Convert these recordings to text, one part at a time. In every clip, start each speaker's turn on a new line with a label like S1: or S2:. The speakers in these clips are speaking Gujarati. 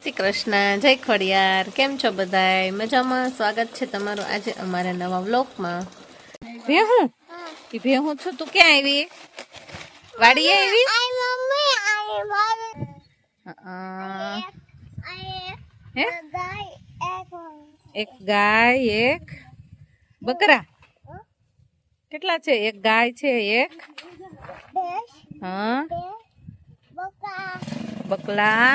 S1: શ્રી કૃષ્ણ, જય ખોડિયાર. કેમ છો બધાય? મજામાં? સ્વાગત છે તમારું આજે અમારા નવા વ્લોગમાં. ભેહું ઈ ભેહું છું, તું ક્યાં આવી? વાડીએ આવી? હે? એક ગાય, એક બકરા. કેટલા છે? એક ગાય છે, એક હા બકલા,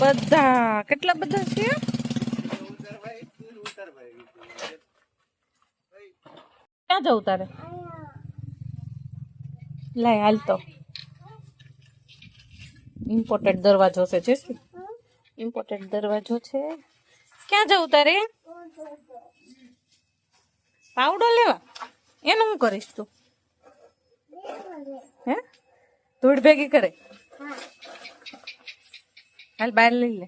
S1: બધા કેટલા બધા છે? ક્યાં જવું તારે? લાય હાલ તો ઇમ્પોર્ટેડ દરવાજો છે. જેસી ઇમ્પોર્ટેડ દરવાજો છે. ક્યાં જવું તારે? પાવડો લેવા? એનું શું કરીશ તું? હે ધૂળ ભેગી કરે? હાલ બહાર લઈ લે.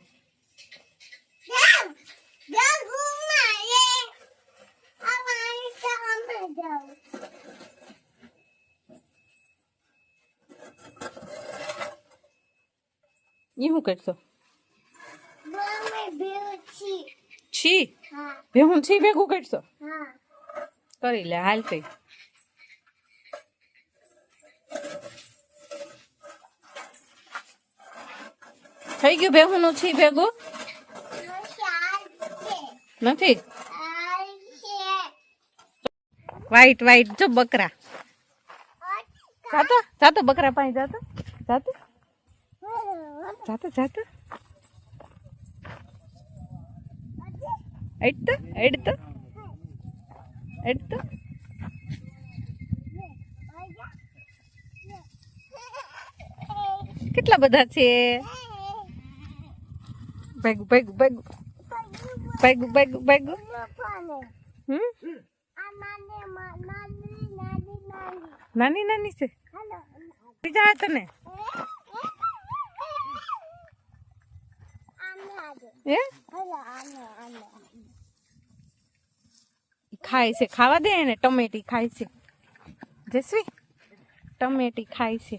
S1: ઈ શું કરશો? છી ભેહું છી ભેગું કરશો? કરી લે હાલ કઈ. થઈ ગયું ભેહું નું છી ભેગું? નથી. વાઈટ વાઈટ જો બકરા. જાતો જાતો બકરા પાણી જાતો જાતો જાતો જાતો એડતો એડતો એડતો. કેટલા બધા છે? ભેગું ભેગું ભેગું ભેગું ભેગું ભેગું. નાની નાની છે. બીજા તને ખાય છે, ખાવા દે ને. ટમેટી ખાય છે. જસવી ટમેટી ખાય છે.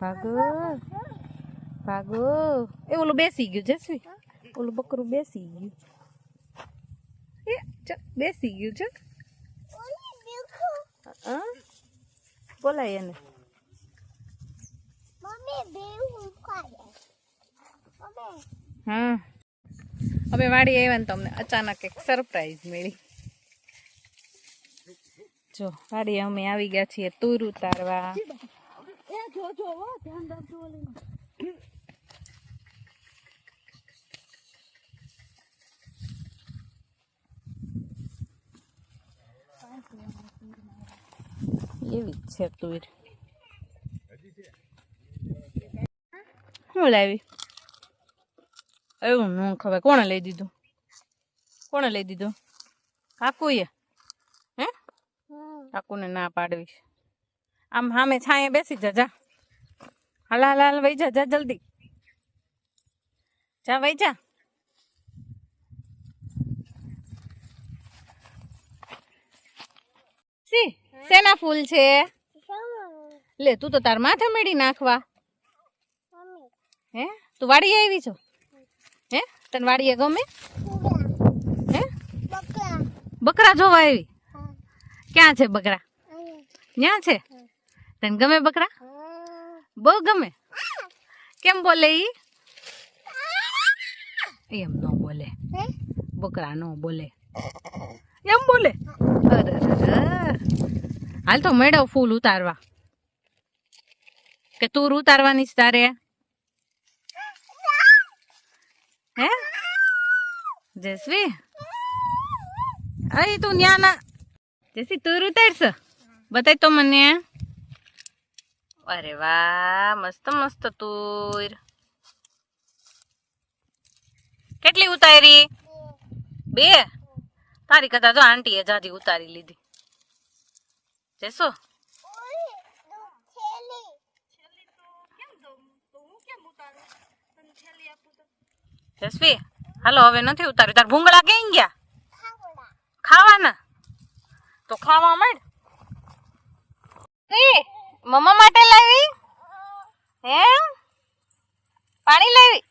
S1: ભાગો ભાગો. એ ઓલું બેસી ગયું જસવી, ઓલું બકરું બેસી ગયું. બેસી ગયું છે. બોલાય એને. હા હવે વાડી આવ્યા ને તમને અચાનક એક સરપ્રાઈઝ મળી. જો વાડી અમે આવી ગયા છીએ તુર ઉતારવા. એવી જ છે તુર. શું લાવી? એવું ન ખબર. કોણે લઈ દીધું? કોણે લઈ દીધું? કાકુએ? હે કાકુને ના પાડવી. આમ સામે છાંયે બેસી જા. જા હાલ હાલ હાલ વઈ જા. જા જલ્દી જા વઈ જા. શેના ફૂલ છે? લે તું તો તાર માથે મેળી નાખવા. હે તું વાડી આવી છો? હે તને વાડીએ ગમે? હે બકરા જોવા આવી? ક્યાં છે બકરા? ક્યાં છે? તને ગમે બકરા? બહુ ગમે. કેમ બોલે ઈ? એમ ન બોલે. બકરા ન બોલે. એમ બોલે? અરે હાલ તો મેળવ ફૂલ ઉતારવા. કે તું ઉતારવાની છે તારે? હે જસવી અરે તું ન્યા ના. જસી તું ઉતારશ? બતાય તો મને. અરે વાહ મસ્ત મસ્ત તુર. કેટલી ઉતારી? 2. તારી કરતા તો આંટીએ જાજી ઉતારી લીધી. જસો જસવી હાલો હવે નથી ઉતાર્યું. તાર ભૂંગળા ક્યાં ગયા? ખાવાના તો ખાવા માંડ. મમ્મા માટે લાવી હે પાણી લાવી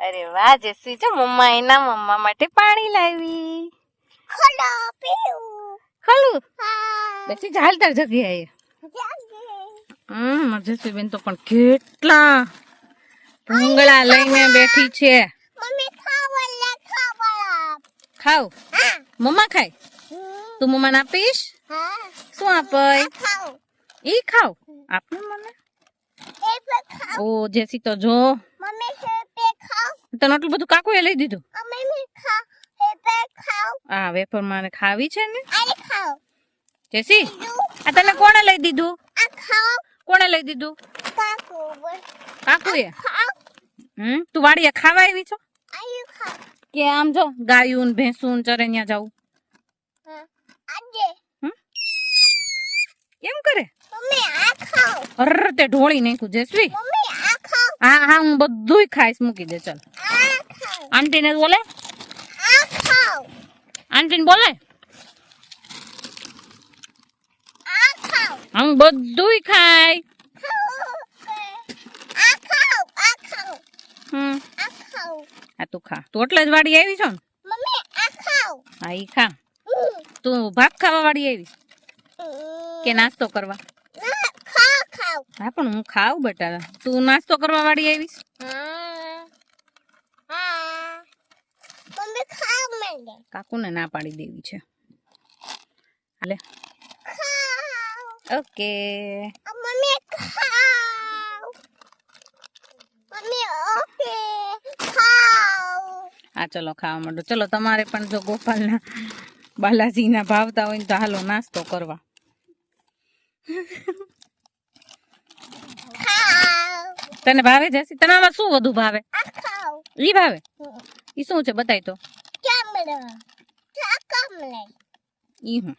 S1: અરે વાહ જસવી જો મમ્મા એના મમ્મા માટે પાણી લાવી ખલું બેસી ચાલ તાર જગ્યાએ જસવી બેન તો પણ કેટલા ભૂંગળા લઈને બેઠી છે ખાવ મમ્મા ખાય તું મમ્માને આપીશ શું આપાય ઈ ખાવ આપને મને ઓ જેસી તો જો તને આટલું બધું કાકુએ લઈ દીધું હા વેફર મારે ખાવી છે ને જેસી આ તને કોણે લઈ દીધું કોણે લઈ દીધું કાકુએ તું વાડીએ ખાવા આવી છો કે આમ જો ગાયું ને ભેંસું ને ચરે ન્યા જાવું કેમ કરે અરે તે ઢોળી નાખ્યું જેસવી હા હા હું બધુંય ખાઈશ મૂકી દે ચાલ આંટી ને બોલે આંટી ને બોલે હું બધુંય ખાય આ તું ખા તું એટલે જ વાડી આવી છો ને હા ઈ ખા તું ભાત ખાવા વાડી આવી કે નાસ્તો કરવા હા પણ હું ખાવ બેટા તું નાસ્તો કરવા વાળી આવીશ કાકુને ના પાડી દેવી છે હાલે ઓકે હા ચલો ખાવા માંડો ચલો તમારે પણ જો ગોપાલના બાલાજીના ભાવતા હોય ને તો હાલો નાસ્તો કરવા તને ભાવે જસી તને આમાં શું વધુ ભાવે ઈ ભાવે ઈ શું છે બતાય તો ઈ હું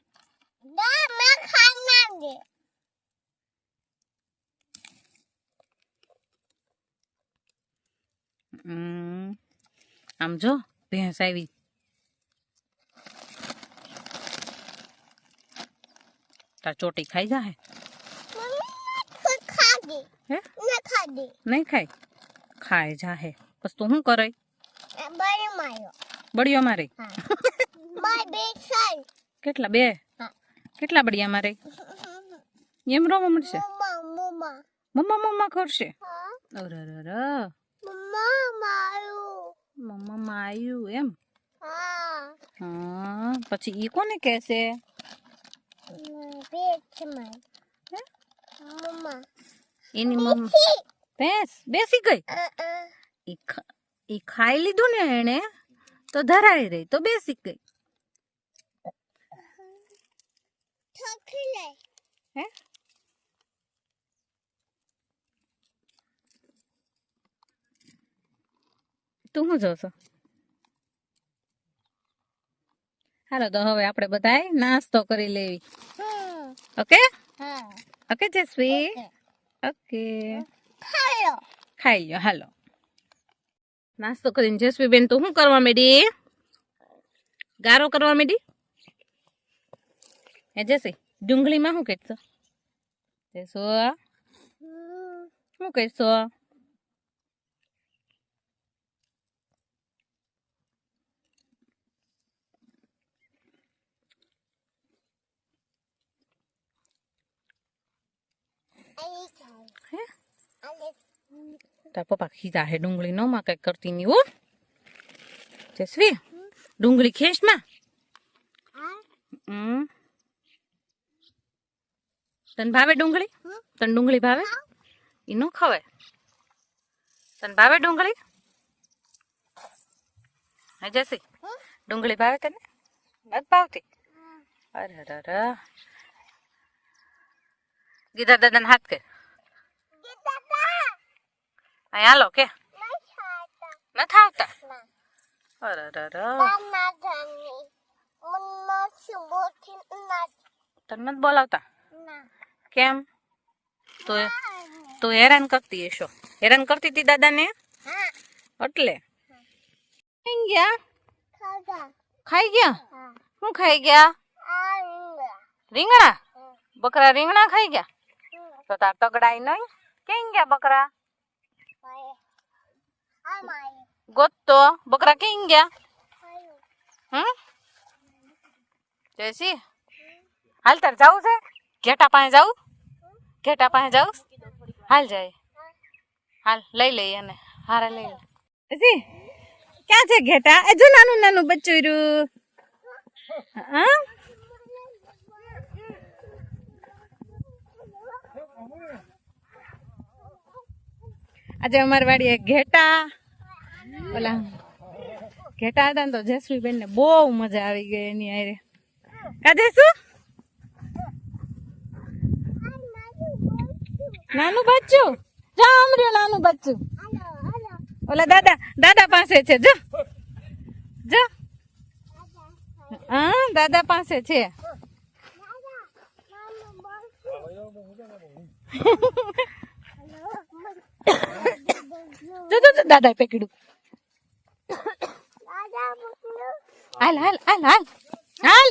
S1: આમ જો ભેંસ આવી તાર ચોટી ખાઈ જા હે નહીં ખાય ખાય જા હે બસ તું શું કરે બળિયો મારે કેટલા બે કેટલા બળિયા મારે એમ રોવા મળશે મમ્મા મમ્મા કરશે અરે મમ્મા માયું એમ હા પછી ઈ કોને કહેશે એની મમ્મા ભેંસ બેસી ગઈ ઈ ખાઈ લીધું ને એને તો ધરાઈ રહી તો બેસી ગઈ હે તું શું જોશો હાલો તો હવે આપણે બધાય નાસ્તો કરી લેવી ઓકે ઓકે જસવી ઓકે ખાઈ લો હાલો નાસ્તો કરીને જસવી બેન તો શું કરવા માંડી ગારો કરવા માંડી હે જસી ડુંગળીમાં શું કહેશો શું કહેશો તાર પપ્પા ખીજા હે ડુંગળી નો માં કઈ કરતી નહીં હો જસવી ડુંગળી ખેસ માં તને ભાવે ડુંગળી તને ડુંગળી ભાવે ઈ નો ખવાય તને ભાવે ડુંગળી હે જસી ડુંગળી ભાવે તને નથી ભાવતી અરે ગીતા દાદાને હાથ કે અહીં હાલો કે નથી આવતા અરે તને નથી બોલાવતા કેમ તો હેરાન કરતી હશો હેરાન કરતી હતી દાદાને એટલે ખાઈ ગયા શું ખાઈ ગયા રીંગણા બકરા રીંગણા ખાઈ ગયા તો તાર તગડાય નહીં. ક્યાં ગયા બકરા? ગોતો બકરા ક્યાં ગયા? જયસી હાલ તાર જાવું છે? ઘેટા પાસે જાવું? ઘેટા પાસે જાવું? હાલ જાય. હાલ લઈ લઈએ અને હારે લઈ લે. જી ક્યાં છે ઘેટા? એ જો નાનું નાનું બચ્ચું રહ્યું. હા આજે અમારી વાડીએ ઘેટા ઓલા ઘેટા હતા ને તો જસવીબેન ને બહુ મજા આવી ગઈ એની હારે. કાજે શું નાનું બચ્ચું જા અમર્યો નાનું બચ્ચું ઓલા દાદા દાદા પાસે છે જો જો હા દાદા પાસે છે. જો જો દાદા પકડ્યું. હાલ હાલ હાલ હાલ હાલ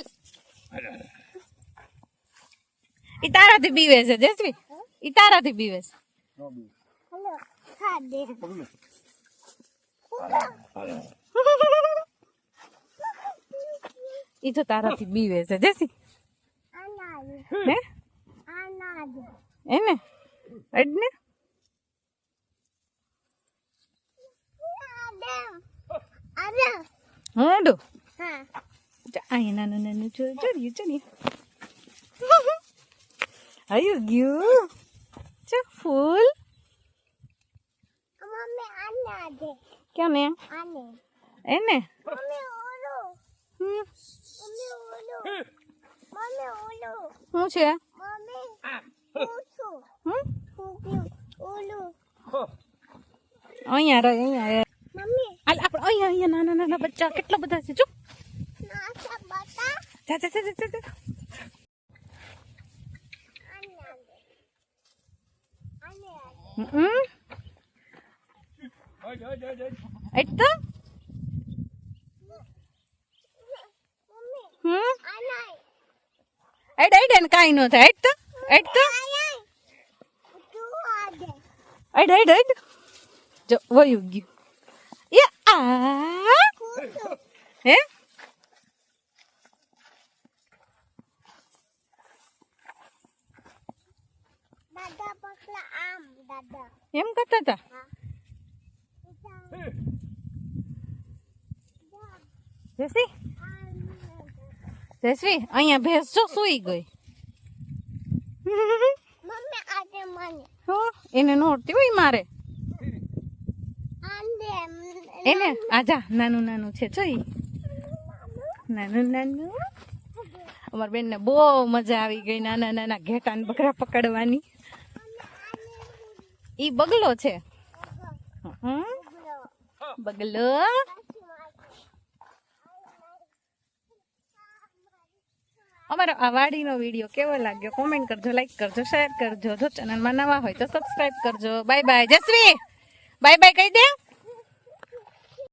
S1: ઈ તારાથી બીવે છે જસવી. ઈ તારાથી બીવે છે. ઈ તો તારાથી બીવે છે જસી. હે એને અડને હોડો અહીંયા નાનું નાનું ચડ્યું ચડ્યું આયુ ગયું છે ફૂલ. ક્યાં ને એને શું છે? અહીંયા રહે અહીંયા હાલ આપણે અહીંયા અહીંયા નાના નાના બચ્ચા કેટલા બધા છે જો. જા જા જા જા જા. એટલે એડ એડ એને કાંઈ ન થાય. એડ તો એડ એડ એડ જો વયું ગયું. એ આ હે એમ કરતા હતા. જયશ્રી જયશ્રી અહીંયા ભેંસ જો સુઈ ગઈ. એને નોડતી હોય મારે એને આજા નાનું નાનું છે જોઈ નાનું નાનું. અમારી બેન ને બહુ મજા આવી ગઈ નાના નાના ઘેટા ને બકરા પકડવાની. ઈ બગલો છે બગલો. અમારો આ વાડીનો વિડીયો કેવો લાગ્યો કોમેન્ટ કરજો, લાઈક કરજો, શેર કરજો. જો ચેનલમાં નવા હોય તો સબસ્ક્રાઇબ કરજો. Bye bye Jasvi. Bye bye કહી દે.